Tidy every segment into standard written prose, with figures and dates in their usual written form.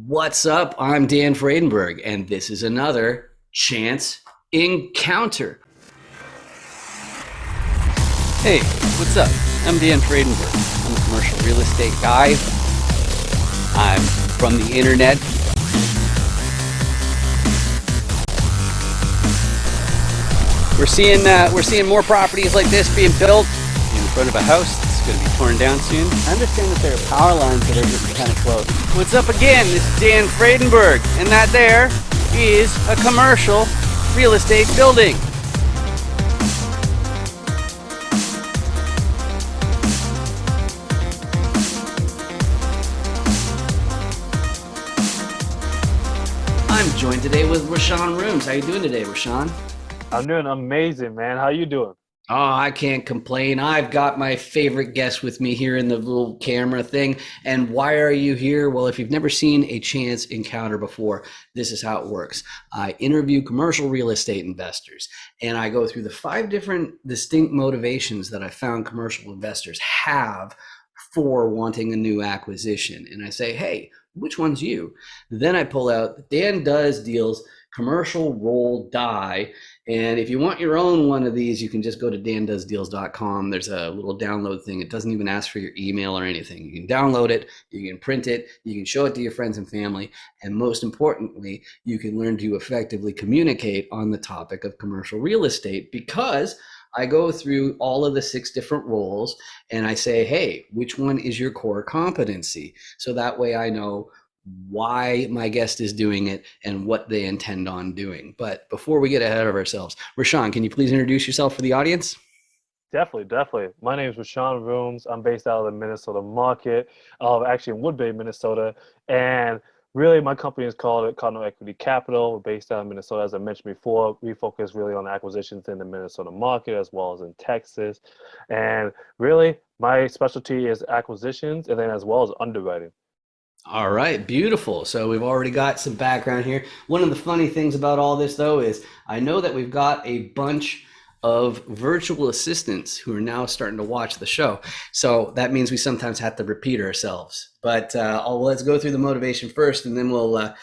What's up? I'm Dan Fredenberg, and this is another Chance Encounter. Hey, what's up? I'm Dan Fredenberg. I'm a commercial real estate guy. I'm from the internet. We're seeing more properties like this being built in front of a house that's going to be torn down soon. I understand that there are power lines that are getting kind of close. What's up again? This is Dan Fredenberg, and that there is a commercial real estate building. I'm joined today with Roshon Rooms. How you doing today, Roshon? I'm doing amazing, man. How you doing? Oh, I can't complain. I've got my favorite guest with me here in the little camera thing. And why are you here? Well, if you've never seen a Chance Encounter before, this is how it works. I interview commercial real estate investors, and I go through the 5 different distinct motivations that I found commercial investors have for wanting a new acquisition. And I say, hey, which one's you? Then I pull out Dan Does Deals Commercial Roll Die. And if you want your own one of these, you can just go to dandoesdeals.com. There's a little download thing. It doesn't even ask for your email or anything. You can download it, you can print it, you can show it to your friends and family. And most importantly, you can learn to effectively communicate on the topic of commercial real estate, because I go through all of the 6 different roles and I say, hey, which one is your core competency? So that way I know why my guest is doing it and what they intend on doing. But before we get ahead of ourselves, Roshon, can you please introduce yourself for the audience? Definitely. My name is Roshon Rooms. I'm based out of the Minnesota market, actually in Woodbury, Minnesota. And really, my company is called Cardinal Equity Capital. We're based out of Minnesota. As I mentioned before, we focus really on acquisitions in the Minnesota market as well as in Texas. And really, my specialty is acquisitions and then as well as underwriting. All right, beautiful. So we've already got some background here. One of the funny things about all this, though, is I know that we've got a bunch of virtual assistants who are now starting to watch the show. So that means we sometimes have to repeat ourselves. But let's go through the motivation first, and then we'll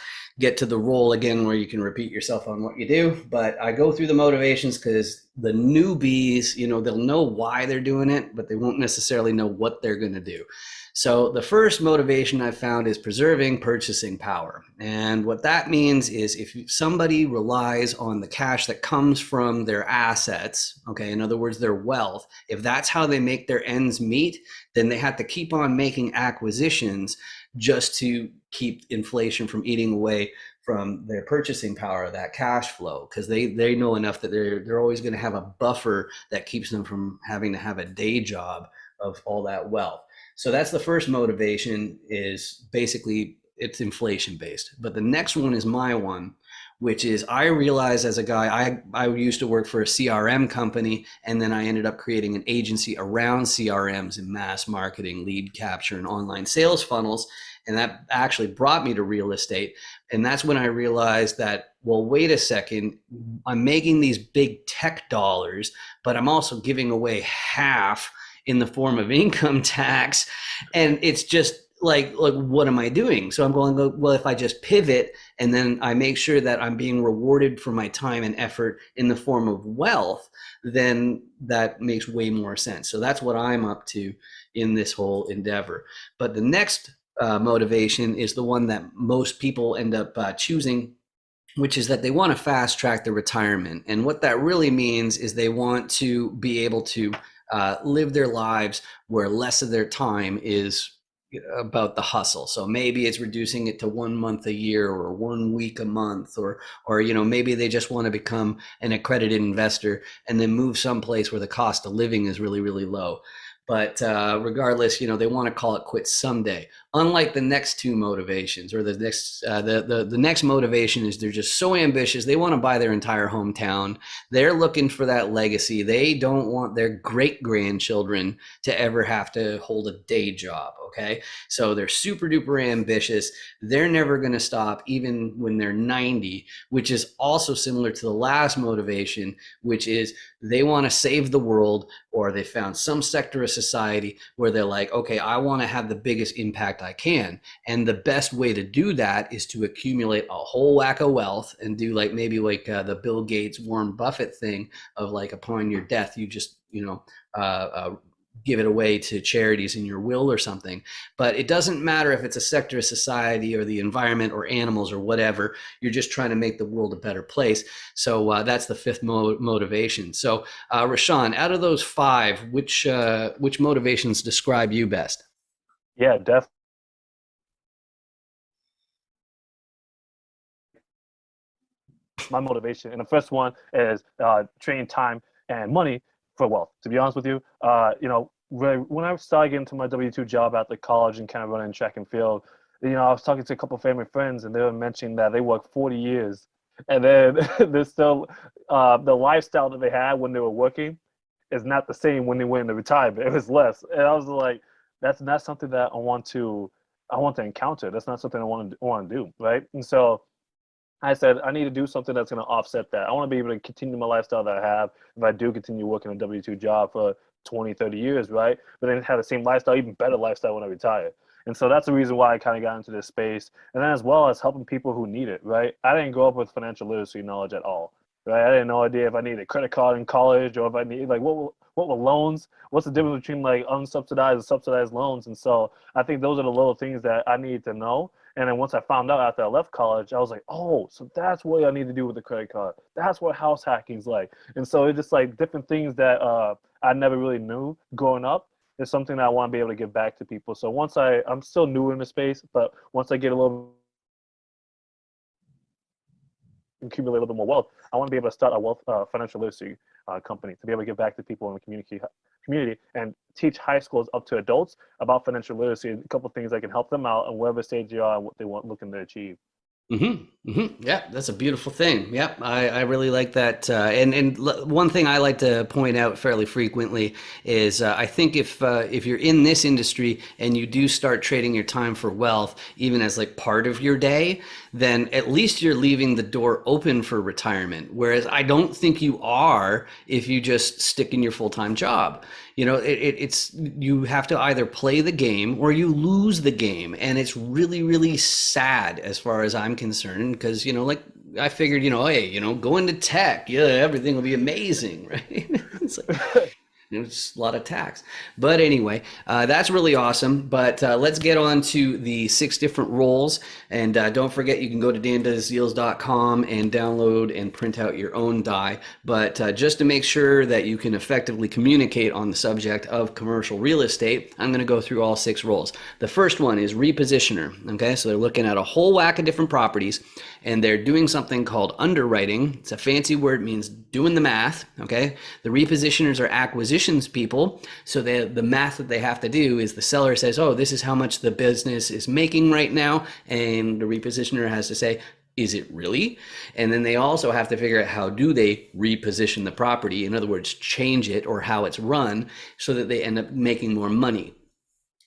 get to the role again where you can repeat yourself on what you do. But I go through the motivations because the newbies, they'll know why they're doing it, but they won't necessarily know what they're going to do. So the first motivation I found is preserving purchasing power. And what that means is if somebody relies on the cash that comes from their assets, okay, in other words, their wealth, if that's how they make their ends meet, then they have to keep on making acquisitions just to keep inflation from eating away from their purchasing power, that cash flow, because they know enough that they're always going to have a buffer that keeps them from having to have a day job of all that wealth. So that's the first motivation, is basically it's inflation based. But the next one is my one, which is I realized as a guy, I used to work for a CRM company, and then I ended up creating an agency around CRMs and mass marketing, lead capture, and online sales funnels. And that actually brought me to real estate. And that's when I realized that, well, wait a second, I'm making these big tech dollars, but I'm also giving away half in the form of income tax. And it's just like what am I doing? So I'm going, well, if I just pivot and then I make sure that I'm being rewarded for my time and effort in the form of wealth, then that makes way more sense. So that's what I'm up to in this whole endeavor. But the next motivation is the one that most people end up choosing, which is that they want to fast track their retirement. And what that really means is they want to be able to live their lives where less of their time is about the hustle. So maybe it's reducing it to 1 month a year or 1 week a month, or maybe they just want to become an accredited investor and then move someplace where the cost of living is really, really low. But regardless, they want to call it quits someday. Unlike the next 2 motivations, or the next motivation is they're just so ambitious. They want to buy their entire hometown. They're looking for that legacy. They don't want their great grandchildren to ever have to hold a day job. Okay. So they're super duper ambitious. They're never going to stop even when they're 90, which is also similar to the last motivation, which is they want to save the world, or they found some sector of society where they're like, okay, I want to have the biggest impact I can. And the best way to do that is to accumulate a whole whack of wealth and do like maybe like the Bill Gates, Warren Buffett thing of like upon your death, you just, give it away to charities in your will or something. But it doesn't matter if it's a sector of society or the environment or animals or whatever. You're just trying to make the world a better place. So that's the fifth motivation. So Roshon, out of those five, which motivations describe you best? Yeah, definitely. My motivation, and the first one is trading time and money for wealth. To be honest with you, when I started getting to my W-2 job after college and kind of running track and field, I was talking to a couple of family friends, and they were mentioning that they worked 40 years, and then they're still the lifestyle that they had when they were working is not the same when they went into retirement. It was less, and I was like, that's not something that I want to encounter. That's not something I want to do, right? And so I said, I need to do something that's going to offset that. I want to be able to continue my lifestyle that I have if I do continue working a W-2 job for 20, 30 years, right? But then have the same lifestyle, even better lifestyle when I retire. And so that's the reason why I kind of got into this space. And then as well as helping people who need it, right? I didn't grow up with financial literacy knowledge at all, right? I had no idea if I needed a credit card in college or if I need, like, what were loans? What's the difference between like unsubsidized and subsidized loans? And so I think those are the little things that I need to know. And then once I found out after I left college, I was like, oh, so that's what I need to do with the credit card. That's what house hacking's like. And so it's just like different things that I never really knew growing up is something that I want to be able to give back to people. So I'm still new in the space, but once I get accumulate a little bit more wealth, I want to be able to start a financial literacy company to be able to give back to people in the community and teach high schools up to adults about financial literacy, a couple of things that can help them out and whatever stage they are and what they want looking to achieve. Yeah, that's a beautiful thing. Yep, I really like that. One thing I like to point out fairly frequently is I think if you're in this industry and you do start trading your time for wealth, even as like part of your day, then at least you're leaving the door open for retirement. Whereas I don't think you are if you just stick in your full-time job. It's you have to either play the game or you lose the game, and it's really, really sad as far as I'm concerned, because like I figured, hey, go into tech, yeah, everything will be amazing, right? It's like, it's a lot of tax. But anyway, that's really awesome. But let's get on to the 6 different roles. And don't forget, you can go to dandoesdeals.com and download and print out your own die. But just to make sure that you can effectively communicate on the subject of commercial real estate, I'm going to go through all 6 roles. The first one is repositioner. Okay, so they're looking at a whole whack of different properties, and they're doing something called underwriting. It's a fancy word, means doing the math. Okay, the repositioners are acquisitions people, so the math that they have to do is the seller says, oh, this is how much the business is making right now, and the repositioner has to say, is it really? And then they also have to figure out how do they reposition the property, in other words, change it or how it's run so that they end up making more money.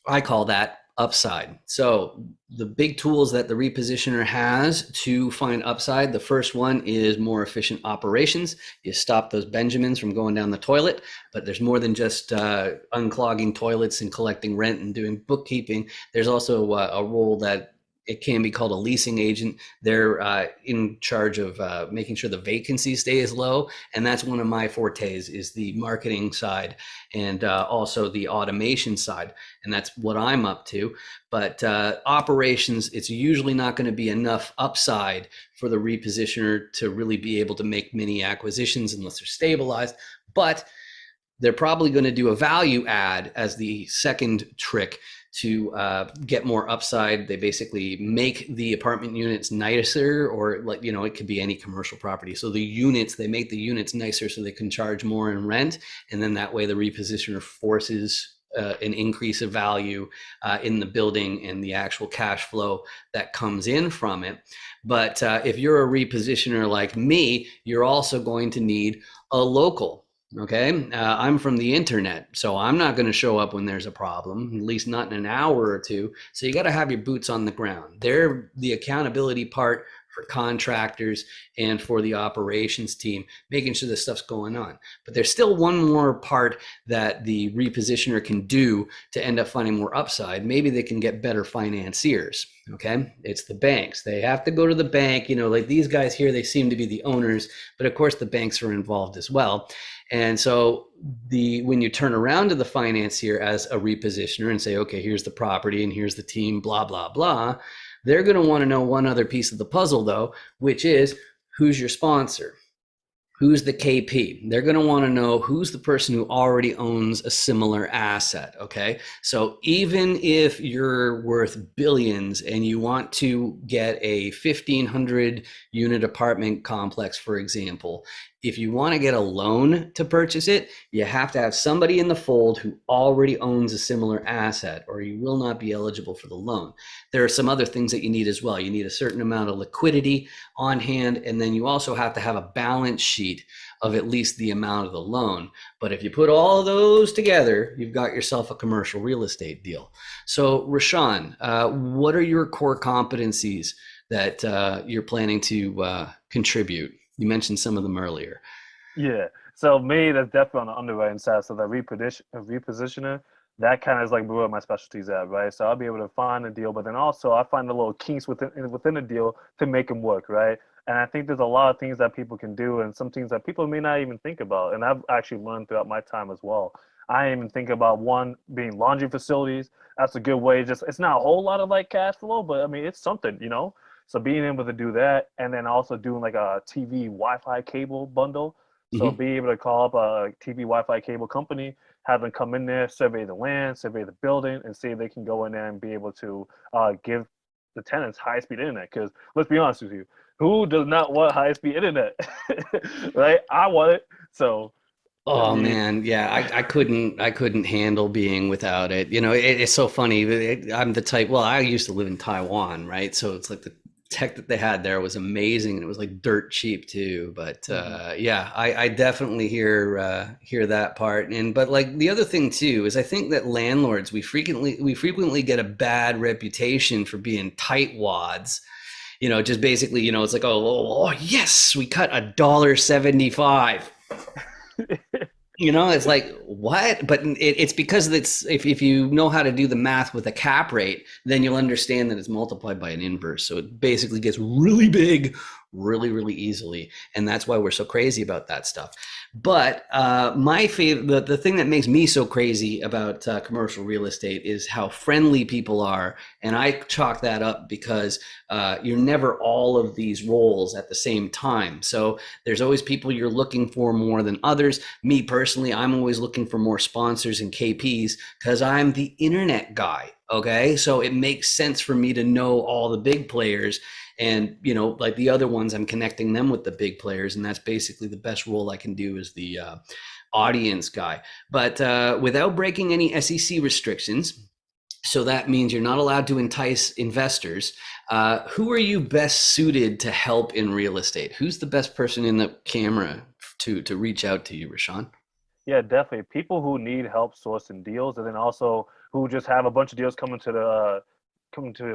I call that upside. So the big tools that the repositioner has to find upside, the first one is more efficient operations. You stop those Benjamins from going down the toilet, but there's more than just unclogging toilets and collecting rent and doing bookkeeping. There's also a role that it can be called a leasing agent. They're in charge of making sure the vacancy stays low. And that's one of my fortes, is the marketing side and also the automation side. And that's what I'm up to. But operations, it's usually not going to be enough upside for the repositioner to really be able to make many acquisitions unless they're stabilized. But they're probably going to do a value add as the second trick to get more upside. They basically make the apartment units nicer, or like, it could be any commercial property. So they make the units nicer so they can charge more in rent. And then that way the repositioner forces an increase of value in the building and the actual cash flow that comes in from it. But if you're a repositioner like me, you're also going to need a local. Okay, I'm from the internet, so I'm not going to show up when there's a problem, at least not in an hour or two. So you got to have your boots on the ground. They're the accountability part for contractors, and for the operations team, making sure this stuff's going on. But there's still one more part that the repositioner can do to end up finding more upside. Maybe they can get better financiers. Okay, it's the banks. They have to go to the bank. Like these guys here, they seem to be the owners, but of course the banks are involved as well. And so when you turn around to the financier as a repositioner and say, okay, here's the property and here's the team, blah, blah, blah, they're going to want to know one other piece of the puzzle, though, which is who's your sponsor? Who's the KP? They're going to want to know who's the person who already owns a similar asset, okay? So even if you're worth billions and you want to get a 1,500 unit apartment complex, for example, if you want to get a loan to purchase it, you have to have somebody in the fold who already owns a similar asset, or you will not be eligible for the loan. There are some other things that you need as well. You need a certain amount of liquidity on hand, and then you also have to have a balance sheet of at least the amount of the loan. But if you put all of those together, you've got yourself a commercial real estate deal. So Roshon, what are your core competencies that you're planning to contribute? You mentioned some of them earlier. Yeah. So me, that's definitely on the underwriting side. So the repositioner, that kind of is like where my specialty's at, right? So I'll be able to find a deal, but then also I find the little kinks within the deal to make them work, right? And I think there's a lot of things that people can do, and some things that people may not even think about. And I've actually learned throughout my time as well. I didn't even think about one being laundry facilities. That's a good way. It's not a whole lot of like cash flow, but I mean it's something, So being able to do that, and then also doing like a TV Wi-Fi cable bundle. So be able to call up a TV Wi-Fi cable company, have them come in there, survey the land, survey the building, and see if they can go in there and be able to give the tenants high-speed internet. Because let's be honest with you, who does not want high-speed internet, right? I want it. So. Oh man, yeah, I couldn't handle being without it. It's so funny. I'm the type. Well, I used to live in Taiwan, right? So it's like the tech that they had there was amazing, and it was like dirt cheap too. But yeah, I definitely hear that part. But like the other thing too is I think that landlords we frequently get a bad reputation for being tightwads. Just basically, it's like, oh yes, we cut $1.75. It's like, what? But it's because if you know how to do the math with a cap rate, then you'll understand that it's multiplied by an inverse. So it basically gets really big really, really easily. And that's why we're so crazy about that stuff. But my favorite, the thing that makes me so crazy about commercial real estate is how friendly people are. And I chalk that up because you're never all of these roles at the same time. So there's always people you're looking for more than others. Me personally, I'm always looking for more sponsors and KPs because I'm the internet guy. Okay, so it makes sense for me to know all the big players, and like the other ones, I'm connecting them with the big players, and that's basically the best role I can do as the audience guy. But without breaking any SEC restrictions, so that means you're not allowed to entice investors. Who are you best suited to help in real estate? Who's the best person in the camera to reach out to you, Roshon? Yeah, definitely. People who need help sourcing deals, and then also who just have a bunch of deals coming to the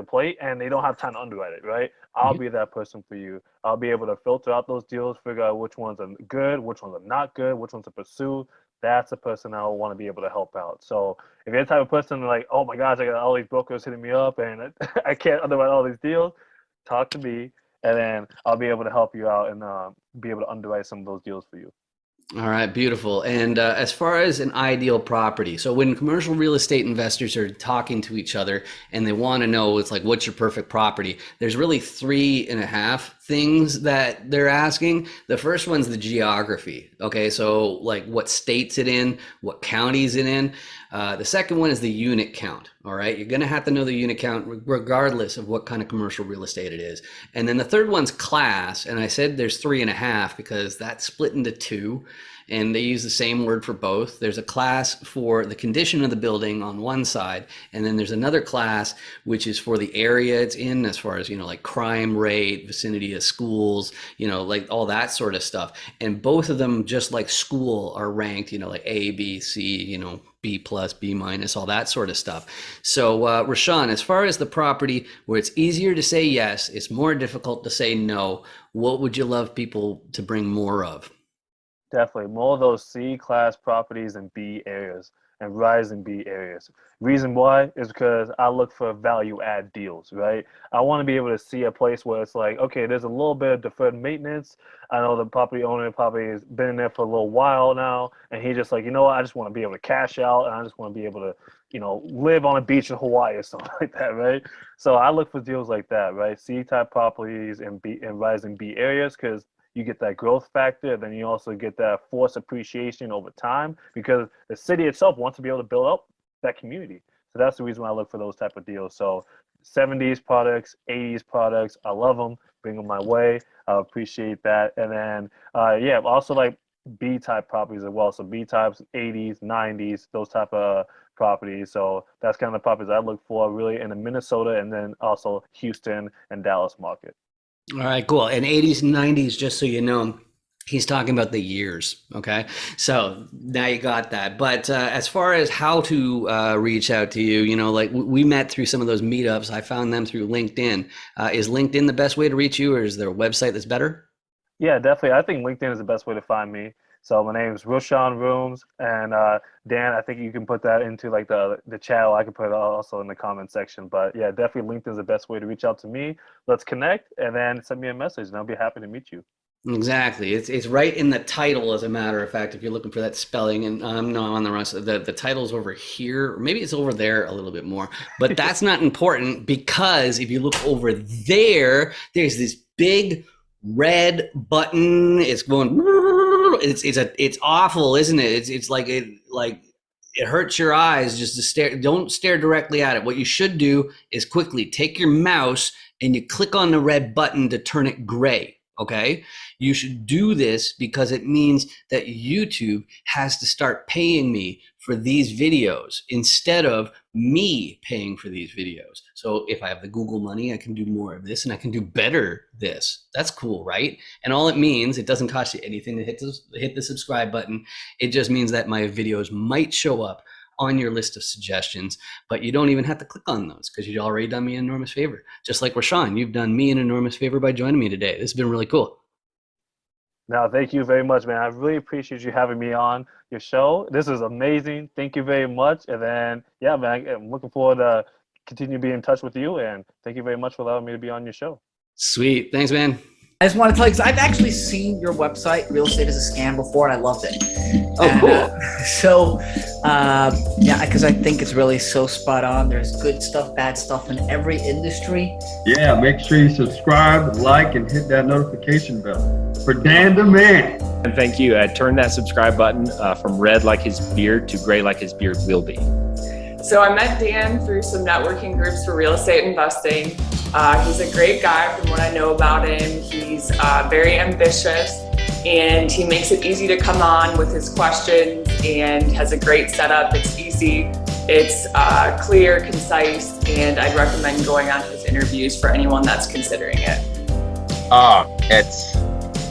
plate and they don't have time to underwrite it, right? I'll be that person for you. I'll be able to filter out those deals, figure out which ones are good, which ones are not good, which ones to pursue. That's the person I want to be able to help out. So if you're the type of person like, oh my gosh, I got all these brokers hitting me up and I can't underwrite all these deals, talk to me, and then I'll be able to help you out and be able to underwrite some of those deals for you. All right, beautiful. And as far as an ideal property, so when commercial real estate investors are talking to each other and they want to know, it's like, what's your perfect property? There's really 3.5 things that they're asking. The first one's the geography. Okay, so like what state's it in, what county's it in. The second one is the unit count. All right, you're going to have to know the unit count regardless of what kind of commercial real estate it is. And then the third one's class. And I said there's 3.5 because that's split into 2. and they use the same word for both. There's a class for the condition of the building on one side, and then there's another class which is for the area it's in, as far as, like crime rate, vicinity of schools, like all that sort of stuff. And both of them, just like school, are ranked, like A, B, C, B plus, B minus, all that sort of stuff. So Roshon, as far as the property where it's easier to say yes, it's more difficult to say no, what would you love people to bring more of? Definitely more of those C class properties in B areas and rising B areas. Reason why is because I look for value add deals, right? I want to be able to see a place where it's like, okay, there's a little bit of deferred maintenance. I know the property owner probably has been there for a little while now, and he just like, I just want to be able to cash out, and I just want to be able to, live on a beach in Hawaii or something like that, right? So I look for deals like that, right? C type properties in rising B areas, because you get that growth factor, then you also get that forced appreciation over time, because the city itself wants to be able to build up that community. So that's the reason why I look for those type of deals. So 70s products, 80s products, I love them. Bring them my way. I appreciate that. And then, also like B type properties as well. So B types, 80s, 90s, those type of properties. So that's kind of the properties I look for really in the Minnesota, and then also Houston and Dallas market. All right, cool. And 80s and 90s, just so you know, he's talking about the years. Okay. So now you got that. But as far as how to reach out to you, like we met through some of those meetups. I found them through LinkedIn. Is LinkedIn the best way to reach you, or is there a website that's better? Yeah, definitely. I think LinkedIn is the best way to find me. So my name is Roshon Rooms, and Dan, I think you can put that into like the chat. I can put it also in the comment section. But yeah, definitely LinkedIn is the best way to reach out to me. Let's connect, and then send me a message, and I'll be happy to meet you. Exactly. It's right in the title, as a matter of fact, if you're looking for that spelling. And no, I'm on the wrong side. The title's over here, or maybe it's over there a little bit more, but that's not important, because if you look over there, there's this big red button. It's going, it's awful, isn't it? It's like it hurts your eyes just to stare. Don't stare directly at it. What you should do is quickly take your mouse and you click on the red button to turn it gray. Okay. You should do this because it means that YouTube has to start paying me for these videos instead of me paying for these videos. So if I have the Google money, I can do more of this and I can do better this. That's cool, right? And all it means, it doesn't cost you anything to hit the subscribe button. It just means that my videos might show up on your list of suggestions, but you don't even have to click on those because you've already done me an enormous favor. Just like Roshon, you've done me an enormous favor by joining me today. This has been really cool. Now, thank you very much, man. I really appreciate you having me on your show. This is amazing. Thank you very much. And then, yeah, man, I'm looking forward to continue to be in touch with you. And thank you very much for allowing me to be on your show. Sweet. Thanks, man. I just want to tell you, because I've actually seen your website, Real Estate is a Scam, before, and I loved it. Oh, cool. Yeah, because I think it's really so spot on. There's good stuff, bad stuff in every industry. Yeah, make sure you subscribe, like, and hit that notification bell. For Dan the Man. And thank you. Turn that subscribe button from red like his beard to gray like his beard will be. So I met Dan through some networking groups for real estate investing. He's a great guy from what I know about him. He's very ambitious, and he makes it easy to come on with his questions and has a great setup. It's easy, it's clear, concise, and I'd recommend going on his interviews for anyone that's considering it.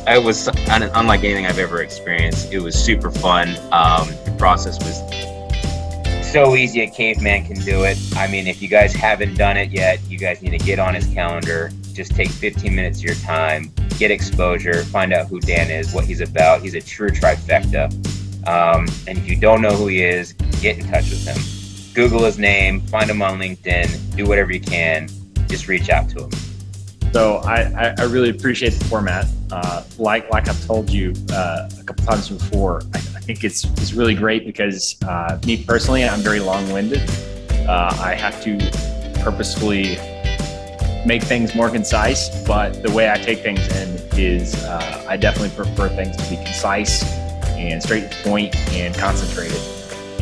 It was unlike anything I've ever experienced. It was super fun. The process was so easy, a caveman can do it. I mean, if you guys haven't done it yet, you guys need to get on his calendar. Just take 15 minutes of your time, get exposure, find out who Dan is, what he's about. He's a true trifecta. And if you don't know who he is, get in touch with him. Google his name, find him on LinkedIn, do whatever you can, just reach out to him. So I really appreciate the format. Like I've told you a couple times before, I think it's really great because me personally, I'm very long-winded. I have to purposefully make things more concise, but the way I take things in is I definitely prefer things to be concise and straight to the point and concentrated.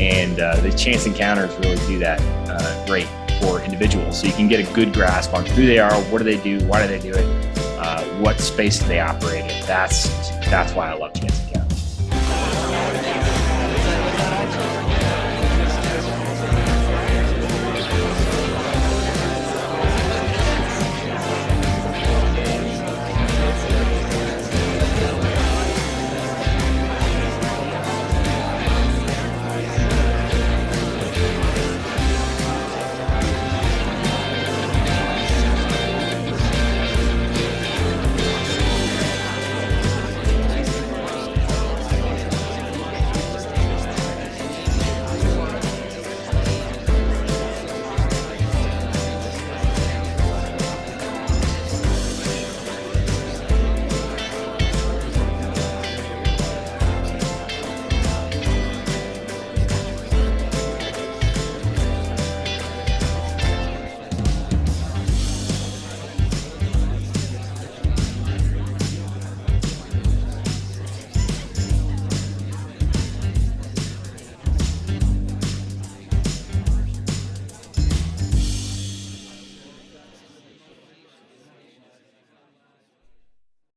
And the chance encounters really do that great for individuals. So you can get a good grasp on who they are, what do they do, why do they do it, what space do they operate in. That's why I love chance encounters.